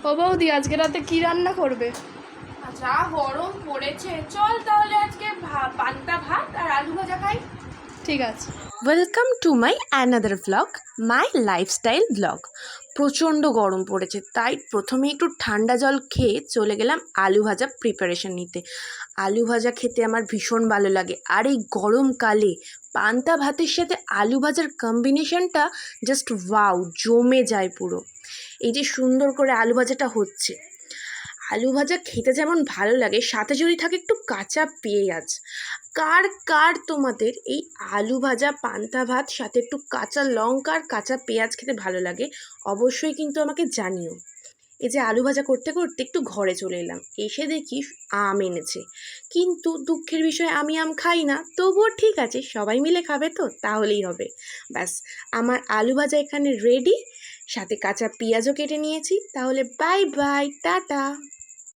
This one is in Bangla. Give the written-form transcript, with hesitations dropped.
ও বৌদি, আজকে রাতে কি রান্না করবে? যা গরম পড়েছে, চল তাহলে আজকে পান্তা ভাত আর আলু ভাজা খাই। ঠিক আছে। Welcome to my another vlog, my lifestyle vlog. প্রচণ্ড গরম পড়েছে, তাই প্রথমে একটু ঠান্ডা জল খেয়ে চলে গেলাম আলু ভাজা প্রিপারেশন নিতে। আলু ভাজা খেতে আমার ভীষণ ভালো লাগে, আর এই গরমকালে পান্তা ভাতের সাথে আলু ভাজার কম্বিনেশনটা জাস্ট ওয়াও, জমে যায় পুরো। এই যে সুন্দর করে আলু ভাজাটা হচ্ছে, আলু ভাজা খেতে যেমন ভালো লাগে, সাথে যদি থাকে একটু কাঁচা পেঁয়াজ। কার কার তোমাদের এই আলু ভাজা পান্তা ভাত সাথে একটু কাঁচা লঙ্কা আর কাঁচা পেঁয়াজ খেতে ভালো লাগে? অবশ্যই কিন্তু আমাকে জানিও। এই যে আলু ভাজা করতে করতে একটু ঘরে চলে এলাম, এসে দেখি আম এনেছে। কিন্তু দুঃখের বিষয়, আমি আম খাই না, তবুও ঠিক আছে, সবাই মিলে খাবে তো, তাহলেই হবে। ব্যাস, আমার আলু ভাজা এখানে রেডি, সাথে কাঁচা পেঁয়াজও কেটে নিয়েছি। তাহলে বাই বাই, টাটা।